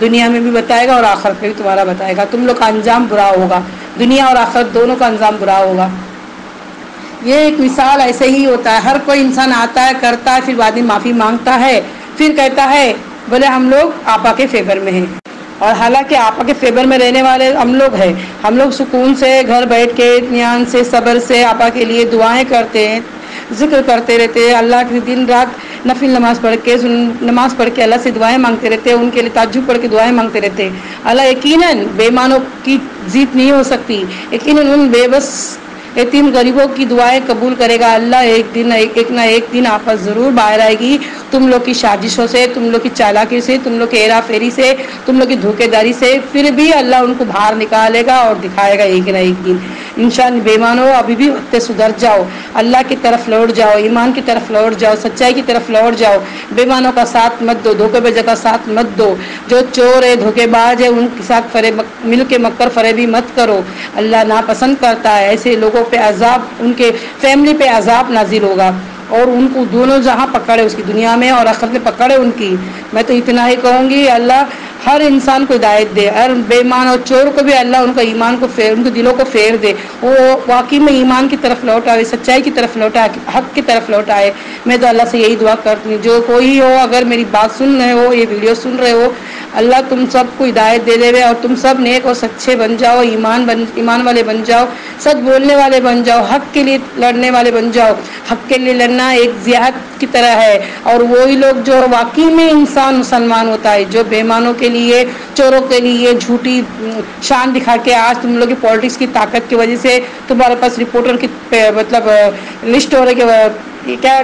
دنیا میں بھی بتائے گا اور آخرت میں بھی تمہارا بتائے گا. تم لوگ کا انجام برا ہوگا, دنیا اور آخرت دونوں کا انجام برا ہوگا. یہ ایک مثال ایسے ہی ہوتا ہے. ہر کوئی انسان آتا ہے, کرتا ہے, پھر بعد میں معافی مانگتا ہے, پھر کہتا ہے بولے ہم لوگ آپا کے فیور میں ہیں. اور حالانکہ آپا کے فیور میں رہنے والے ہم لوگ ہیں. ہم لوگ سکون سے گھر بیٹھ کے اطمینان سے صبر سے آپا کے لیے دعائیں کرتے ہیں, ذکر کرتے رہتے ہیں, اللہ کے دن رات نفل نماز پڑھ کے اللہ سے دعائیں مانگتے رہتے ہیں, ان کے لیے تہجد پڑھ کے دعائیں مانگتے رہتے ہیں. اللہ یقیناً بے ایمانوں کی جیت نہیں ہو سکتی, یقیناً ان بے بس یتیم غریبوں کی دعائیں قبول کرے گا. اللہ ایک نہ ایک دن آفت ضرور باہر آئے گی, تم لوگ کی سازشوں سے, تم لوگ کی چالاکی سے, تم لوگ کی ہیرا پھیری سے, تم لوگ کی دھوکے داری سے, پھر بھی اللہ ان کو باہر نکالے گا اور دکھائے گا ایک نہ ایک دن. انشاءاللہ بے ایمانو ابھی بھی وقت سدھر جاؤ, اللہ کی طرف لوٹ جاؤ, ایمان کی طرف لوٹ جاؤ, سچائی کی طرف لوٹ جاؤ. بے ایمانوں کا ساتھ مت دو, دھوکے بازوں کا ساتھ مت دو, جو چور ہے دھوکے باز ہے ان کے ساتھ مل کے مکر فریبی مت کرو. اللہ ناپسند کرتا ہے ایسے لوگوں پہ عذاب, ان کے فیملی پہ عذاب نازل ہوگا اور ان کو دونوں جہاں پکڑے, اس کی دنیا میں اور آخرت میں پکڑے ان کی. میں تو اتنا ہی کہوں گی اللہ ہر انسان کو ہدایت دے, ہر بے ایمان اور چور کو بھی اللہ ان کا ایمان کو ان کے دلوں کو پھیر دے, وہ واقعی میں ایمان کی طرف لوٹ آئے, سچائی کی طرف لوٹ آئے, حق کی طرف لوٹ آئے. میں تو اللہ سے یہی دعا کرتی ہوں, جو کوئی ہو اگر میری بات سن رہے ہو, یہ ویڈیو سن رہے ہو, اللہ تم سب کو ہدایت دے دے اور تم سب نیک اور سچے بن جاؤ, ایمان والے بن جاؤ, سچ بولنے والے بن جاؤ, حق کے لیے لڑنے والے بن جاؤ. حق کے لیے لڑنا ایک جہاد کی طرح ہے, اور وہی لوگ جو واقعی میں انسان مسلمان ہوتا ہے, جو بے ایمانوں کے لیے, چوروں کے لیے جھوٹی شان دکھا کے آج تم لوگ کی پالیٹکس کی طاقت کی وجہ سے تمہارے پاس رپورٹر کی مطلب لسٹ ہو رہی ہے, کیا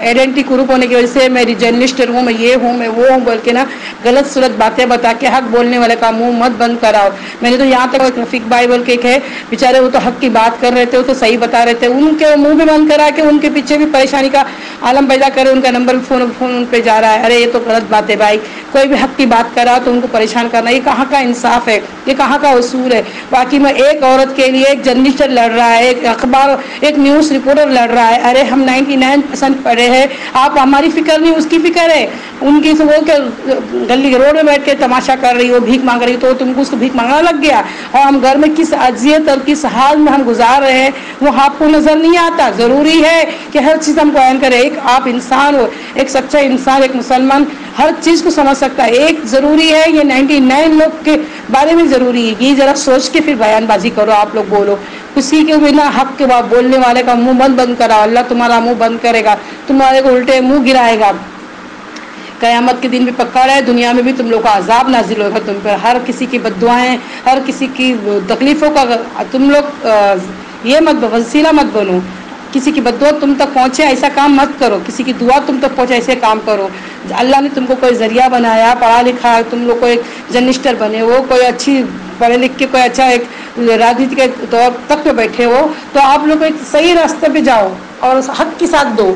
آئیڈینٹی گروپ ہونے کی وجہ سے میں جرنلسٹ ہوں, میں یہ ہوں, میں وہ ہوں بول کے نا غلط صورت باتیں بتا کے حق بولنے والے کا منہ مت بند کراؤ. میں نے تو یہاں تک رفیق بھائی بول کے ہے بیچارے, وہ تو حق کی بات کر رہے تھے, وہ تو صحیح بتا رہے تھے, ان کے منہ بھی بند کرا کے ان کے پیچھے بھی پریشانی کا عالم پیدا کرے, ان کا نمبر فون پہ جا رہا ہے. ارے یہ تو غلط بات ہے بھائی, کوئی بھی حق کی بات کرا تو ان کو پریشان کرنا, یہ کہاں کا انصاف ہے, یہ کہاں کا اصول ہے. باقی میں ایک عورت کے لیے ایک جرنلسٹ لڑ رہا ہے, ایک اخبار ایک نیوز رپورٹر لڑ رہا ہے. ارے ہم 99% پڑھے ہیں, آپ ہماری فکر نہیں اس کی فکر ہے. ان کی وہ کہ گلی روڈ میں بیٹھ کے تماشا کر رہی ہو, بھیک مانگ رہی, تو تم کو اس کو بھیک مانگنا لگ گیا, اور ہم گھر میں کس اذیت اور کس حال میں ہم گزار رہے ہیں وہ آپ کو نظر نہیں آتا. ضروری ہے کہ ہر چیز ہم کو عین کرے. ایک آپ انسان ہو, ایک سچا انسان, ایک مسلمان ہر چیز کو سمجھ سکتا ہے. ایک ضروری ہے, یہ 99 لوگ کے بارے میں ضروری ہے, یہ ذرا سوچ کے پھر بیان بازی کرو, آپ لوگ بولو. کسی کے بنا حق کے بعد بولنے والے کا منہ بند کرا, اللہ تمہارا منہ بند کرے گا, تمہارے کو الٹے منہ گرائے گا. قیامت کے دن بھی پکڑ ہے, دنیا میں بھی تم لوگ کا عذاب نازل ہوگا تم پر. ہر کسی کی بددعائیں, ہر کسی کی تکلیفوں کا تم لوگ یہ مت وسیلہ مت بنو, کسی کی بددعا تم تک پہنچے ایسا کام مت کرو, کسی کی دعا تم تک پہنچے ایسے کام کرو. اللہ نے تم کو کوئی ذریعہ بنایا, پڑھا لکھا, تم لوگ کو ایک جرنلسٹ بنے ہو, کوئی اچھی پڑھے لکھ کے کوئی اچھا ایک راجنیتی کے طور تک پہ بیٹھے ہو, تو آپ لوگ ایک صحیح راستے پہ جاؤ اور حق کے ساتھ دو.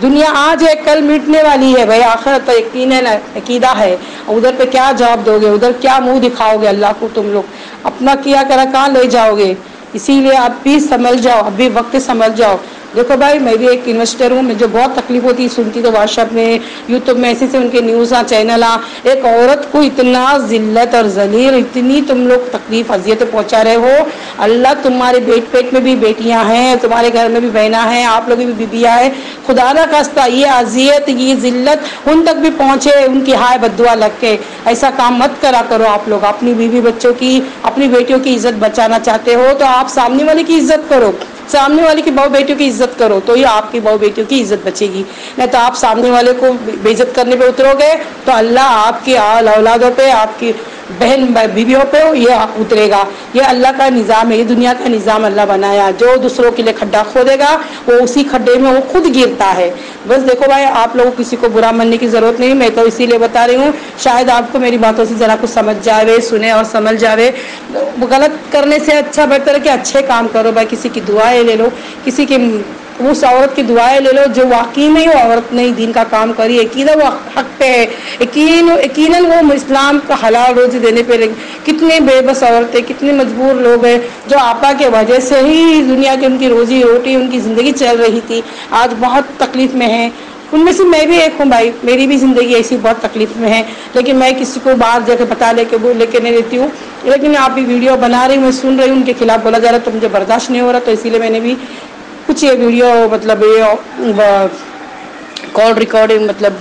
دنیا آج ہے کل مٹنے والی ہے بھائی, آخرت تو یقیناً عقیدہ ہے. ادھر پہ کیا جواب دو گے, ادھر کیا منہ دکھاؤ گے اللہ کو, تم لوگ اپنا کیا کرا کہاں لے جاؤ گے. اسی لیے اب بھی سمجھ جاؤ, اب بھی وقت سمجھ جاؤ. دیکھو بھائی میں بھی ایک انویسٹر ہوں, مجھے بہت تکلیف ہوتی ہے سنتی تو واٹس ایپ میں یوٹیوب میں ایسے ان کے نیوز چینل ایک عورت کو اتنا ذلت اور ذلیل, اتنی تم لوگ تکلیف اذیت پہنچا رہے ہو. اللہ تمہارے پیٹ میں بھی بیٹیاں ہیں, تمہارے گھر میں بھی بہناں ہیں, آپ لوگ بھی بیبیاں ہیں. خدا نہ خواستہ یہ اذیت یہ ذلت ان تک بھی پہنچے, ان کی ہائے بددعا لگ کے. ایسا کام مت کرا کرو آپ لوگ. اپنی بیوی بچوں کی, اپنی بیٹیوں کی عزت بچانا چاہتے ہو تو آپ سامنے والے کی عزت کرو, سامنے والے کی بہو بیٹیوں کی عزت کرو, تو یہ آپ کی بہو بیٹیوں کی عزت بچے گی. نہیں تو آپ سامنے والے کو بے عزت کرنے پہ اترو گے تو اللہ آپ کی اولادوں پہ, آپ کی بہن بیویوں پہ یہ اترے گا. یہ اللہ کا نظام ہے, یہ دنیا کا نظام اللہ بنایا. جو دوسروں کے لیے کھڈا کھودے گا وہ اسی کھڈے میں وہ خود گرتا ہے. بس دیکھو بھائی, آپ لوگوں کو کسی کو برا ماننے کی ضرورت نہیں, میں تو اسی لیے بتا رہی ہوں, شاید آپ کو میری باتوں سے ذرا کچھ سمجھ جاوے, سنے اور سمجھ جاوے. غلط کرنے سے اچھا بہتر ہے کہ اچھے کام کرو بھائی. کسی کی دعائیں لے لو, کسی کی اس عورت کی دعائیں لے لو جو واقعی میں وہ عورت نے دین کا کام کری, یقیناً وہ حق پہ ہے, یقیناً وہ اسلام کا حلال روزی دینے پہ لگی. کتنے بے بس عورتیں, کتنے مجبور لوگ ہیں جو آپا کے وجہ سے ہی دنیا کی ان کی روزی روٹی, ان کی زندگی چل رہی تھی, آج بہت تکلیف میں ہیں. ان میں سے میں بھی ایک ہوں بھائی، میری بھی زندگی ایسی بہت تکلیف میں ہے، لیکن میں کسی کو باہر جا کے بتا لے کے نہیں دیتی ہوں، لیکن آپ بھی ویڈیو بنا رہی ہوں، میں سن رہی ہوں ان کے خلاف بولا جا رہا ہے تو مجھے برداشت نہیں ہو رہا، تو اسی لیے میں نے بھی کچھ یہ ویڈیو مطلب یہ کال ریکارڈنگ مطلب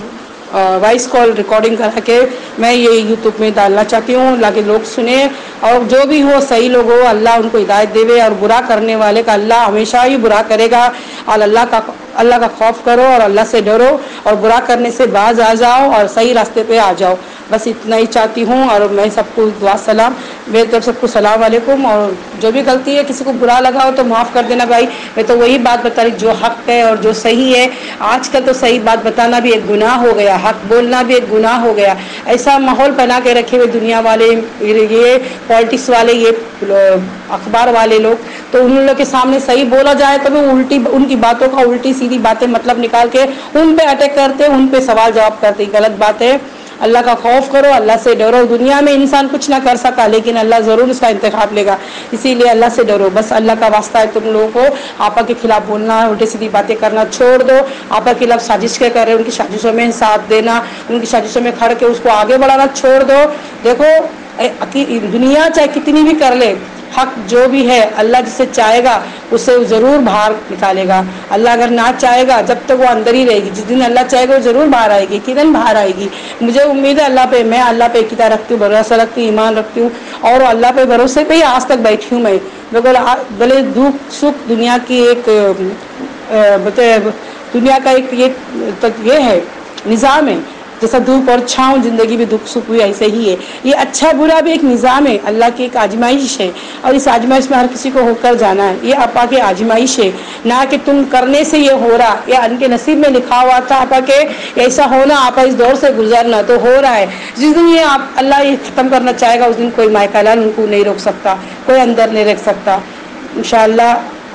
وائس کال ریکارڈنگ کرا کے میں یہ یوٹیوب میں ڈالنا چاہتی ہوں، اللہ کے لوگ سنیں، اور جو بھی ہو صحیح لوگ ہو اللہ ان کو ہدایت دے، اور برا کرنے والے کا اللہ ہمیشہ ہی برا کرے گا، اور اللہ کا خوف کرو اور اللہ سے ڈرو، اور برا کرنے سے باز آ جاؤ اور صحیح راستے پہ آ جاؤ، بس اتنا ہی چاہتی ہوں۔ اور میں سب کو دعا سلام، میری طرف سب کو السلام علیکم، اور جو بھی غلطی ہے کسی کو برا لگا ہو تو معاف کر دینا بھائی، میں تو وہی بات بتا رہی جو حق ہے اور جو صحیح ہے، آج کل تو صحیح بات بتانا بھی ایک گناہ ہو گیا، حق بولنا بھی ایک گناہ ہو گیا، ایسا ماحول بنا کے رکھے ہوئے دنیا والے، یہ پالیٹکس والے، یہ اخبار والے لوگ، تو ان لوگوں کے سامنے صحیح بولا جائے تو وہ الٹی ان کی باتوں کا الٹی سیدھی باتیں مطلب نکال کے ان پہ اٹیک کرتے، ان پہ سوال جواب کرتے، غلط بات ہے۔ اللہ کا خوف کرو، اللہ سے ڈرو، دنیا میں انسان کچھ نہ کر سکا لیکن اللہ ضرور اس کا انتخاب لے گا، اسی لیے اللہ سے ڈرو، بس اللہ کا واسطہ ہے تم لوگوں کو، آپا کے خلاف بولنا، الٹی سیدھی باتیں کرنا چھوڑ دو، آپا کے خلاف سازش کے کر رہے ان کی سازشوں میں ساتھ دینا، ان کی سازشوں میں کھڑ کے اس کو آگے بڑھانا چھوڑ دو۔ دیکھو دنیا چاہے کتنی بھی کر لے، حق جو بھی ہے اللہ جسے چاہے گا اسے ضرور باہر نکالے گا، اللہ اگر نہ چاہے گا جب تک وہ اندر ہی رہے گی، جس دن اللہ چاہے گا وہ ضرور باہر آئے گی، کدن باہر آئے گی۔ مجھے امید ہے اللہ پہ، میں اللہ پہ عقیدہ رکھتی ہوں، بھروسہ رکھتی ہوں، ایمان رکھتی ہوں، اور اللہ پہ بھروسے پہ ہی آج تک بیٹھی ہوں میں، بھلے دکھ سکھ دنیا کی ایک دنیا کا ایک یہ ہے نظام ہے، جیسا دھوپ اور چھاؤں زندگی میں دکھ سکھ ہوئی ایسے ہی ہے، یہ اچھا برا بھی ایک نظام ہے، اللہ کی ایک آزمائش ہے، اور اس آزمائش میں ہر کسی کو ہو کر جانا ہے، یہ آپا کی آزمائش ہے، نہ کہ تم کرنے سے یہ ہو رہا، یا ان کے نصیب میں لکھا ہوا تھا آپا کے ایسا ہونا، آپا اس دور سے گزرنا، تو ہو رہا ہے، جس دن یہ اللہ یہ ختم کرنا چاہے گا اس دن کوئی مائکالان ان کو نہیں روک سکتا، کوئی اندر نہیں رکھ سکتا۔ انشاءاللہ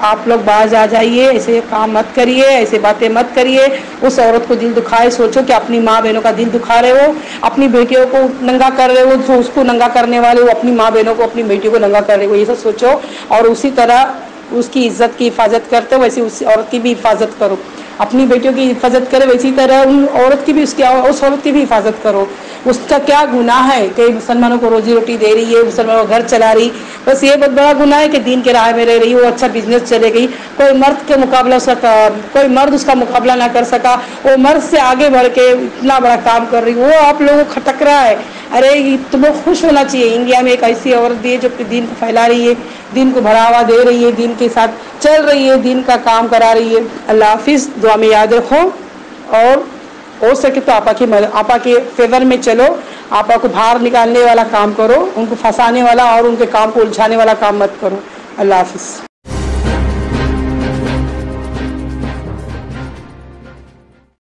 آپ لوگ باز آ جائیے، ایسے کام مت کریے، ایسے باتیں مت کریے، اس عورت کو دل دکھائے، سوچو کہ اپنی ماں بہنوں کا دل دکھا رہے ہو، اپنی بیٹیوں کو ننگا کر رہے ہو، جو اس کو ننگا کرنے والے ہو، اپنی ماں بہنوں کو اپنی بیٹیوں کو ننگا کر رہے ہو، یہ سب سوچو، اور اسی طرح اس کی عزت کی حفاظت کرتے ہو ویسے اس عورت کی بھی حفاظت کرو، اپنی بیٹیوں کی حفاظت کرے ویسی طرح ان عورت کی بھی اس عورت کی بھی حفاظت کرو، اس کا کیا گناہ ہے کہ مسلمانوں کو روزی روٹی دے رہی ہے، مسلمانوں کو گھر چلا رہی، بس یہ بہت بڑا گناہ ہے کہ دین کے راہ میں رہ رہی، وہ اچھا بزنس چلے گئی، کوئی مرد کے مقابلہ کوئی مرد اس کا مقابلہ نہ کر سکا، وہ مرد سے آگے بڑھ کے اتنا بڑا کام کر رہی، وہ آپ لوگوں کو کھٹک رہا ہے، ارے تمہیں خوش ہونا چاہیے، انڈیا میں ایک ایسی عورت بھی ہے جو کہ دین کو پھیلا رہی ہے، دین کو بڑھاوا دے رہی ہے، دین کے ساتھ چل رہی ہے، دین کا کام کرا رہی ہے۔ اللہ حافظ، دعا میں یاد رکھو، اور ہو سکے تو آپا کے فیور میں چلو، آپا کو باہر نکالنے والا کام کرو، ان کو پھنسانے والا اور ان کے کام کو الجھانے والا کام مت کرو۔ اللہ حافظ۔